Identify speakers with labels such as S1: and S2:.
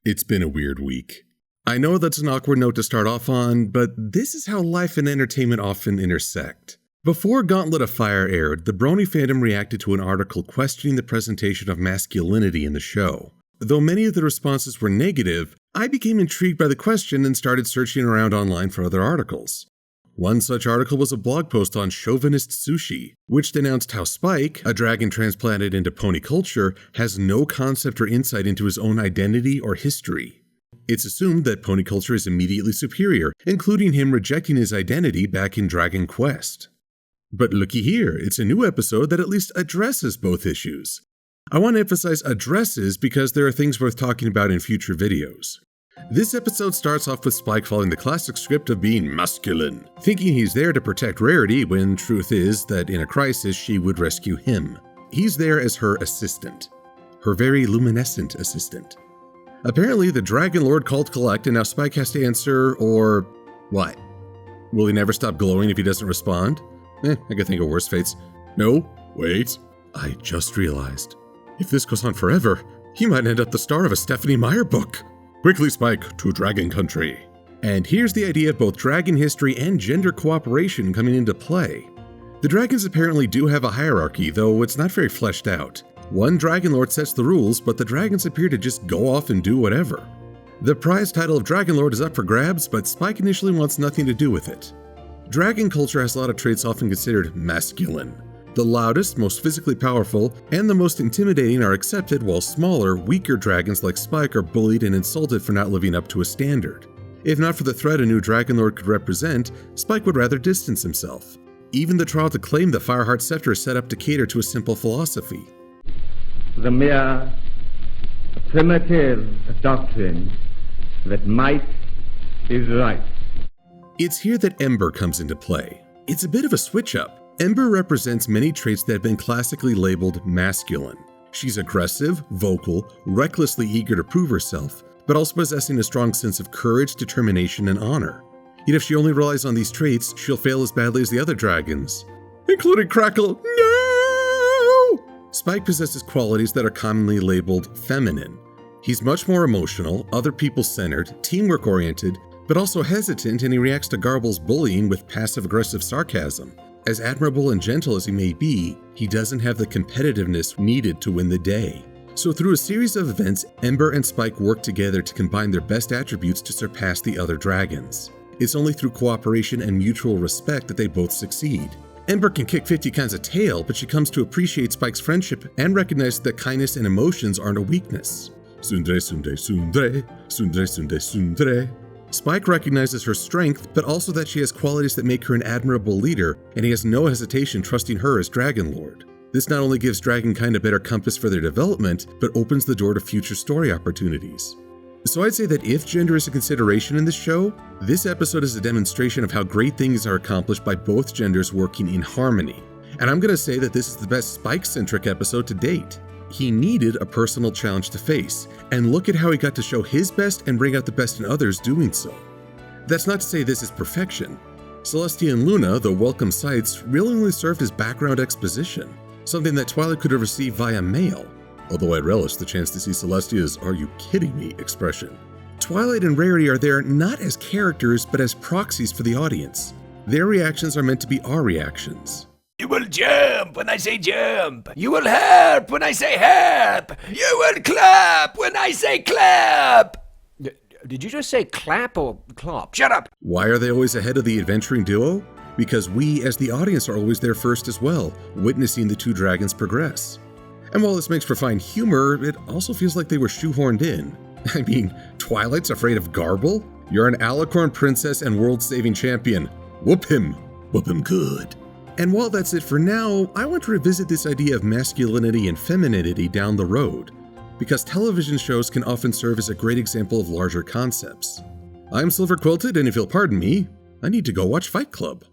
S1: It's been a weird week. I know that's an awkward note to start off on, but this is how life and entertainment often intersect. Before Gauntlet of Fire aired, the Brony fandom reacted to an article questioning the presentation of masculinity in the show. Though many of the responses were negative, I became intrigued by the question and started searching around online for other articles. One such article was a blog post on chauvinist sushi, which denounced how Spike, a dragon transplanted into pony culture, has no concept or insight into his own identity or history. It's assumed that pony culture is immediately superior, including him rejecting his identity back in Dragon Quest. But looky here, it's a new episode that at least addresses both issues. I want to emphasize addresses because there are things worth talking about in future videos. This episode starts off with Spike following the classic script of being masculine, thinking he's there to protect Rarity when truth is that in a crisis she would rescue him. He's there as her assistant. Her very luminescent assistant. Apparently the Dragon Lord called collect and now Spike has to answer, or what? Will he never stop glowing if he doesn't respond? I can think of worse fates. No, wait. I just realized. If this goes on forever, he might end up the star of a Stephanie Meyer book. Quickly, Spike, to Dragon Country. And here's the idea of both dragon history and gender cooperation coming into play. The dragons apparently do have a hierarchy, though it's not very fleshed out. One Dragon Lord sets the rules, but the dragons appear to just go off and do whatever. The prize title of Dragon Lord is up for grabs, but Spike initially wants nothing to do with it. Dragon culture has a lot of traits often considered masculine. The loudest, most physically powerful, and the most intimidating are accepted, while smaller, weaker dragons like Spike are bullied and insulted for not living up to a standard. If not for the threat a new Dragon Lord could represent, Spike would rather distance himself. Even the trial to claim the Fireheart Scepter is set up to cater to a simple philosophy.
S2: The mere primitive doctrine that might is right.
S1: It's here that Ember comes into play. It's a bit of a switch-up. Ember represents many traits that have been classically labeled masculine. She's aggressive, vocal, recklessly eager to prove herself, but also possessing a strong sense of courage, determination, and honor. Yet if she only relies on these traits, she'll fail as badly as the other dragons. Including Crackle. No! Spike possesses qualities that are commonly labeled feminine. He's much more emotional, other people-centered, teamwork-oriented, but also hesitant, and he reacts to Garble's bullying with passive-aggressive sarcasm. As admirable and gentle as he may be, he doesn't have the competitiveness needed to win the day. So through a series of events, Ember and Spike work together to combine their best attributes to surpass the other dragons. It's only through cooperation and mutual respect that they both succeed. Ember can kick 50 kinds of tail, but she comes to appreciate Spike's friendship and recognizes that kindness and emotions aren't a weakness. Sundre, sundre, sundre, sundre, sundre, sundre. Spike recognizes her strength, but also that she has qualities that make her an admirable leader, and he has no hesitation trusting her as Dragon Lord. This not only gives Dragonkind a better compass for their development, but opens the door to future story opportunities. So I'd say that if gender is a consideration in this show, this episode is a demonstration of how great things are accomplished by both genders working in harmony. And I'm going to say that this is the best Spike-centric episode to date. He needed a personal challenge to face, and look at how he got to show his best and bring out the best in others doing so. That's not to say this is perfection. Celestia and Luna, though welcome sights, really only served as background exposition, something that Twilight could have received via mail, although I'd relish the chance to see Celestia's "are you kidding me" expression. Twilight and Rarity are there not as characters, but as proxies for the audience. Their reactions are meant to be our reactions.
S3: You will jump when I say jump. You will harp when I say harp. You will clap when I say clap. Did you just say clap or clop? Shut up.
S1: Why are they always ahead of the adventuring duo? Because we, as the audience, are always there first as well, witnessing the two dragons progress. And while this makes for fine humor, it also feels like they were shoehorned in. I mean, Twilight's afraid of Garble? You're an Alicorn princess and world-saving champion. Whoop him. Whoop him good. And while that's it for now, I want to revisit this idea of masculinity and femininity down the road, because television shows can often serve as a great example of larger concepts. I'm Silver-Quilted, and if you'll pardon me, I need to go watch Fight Club.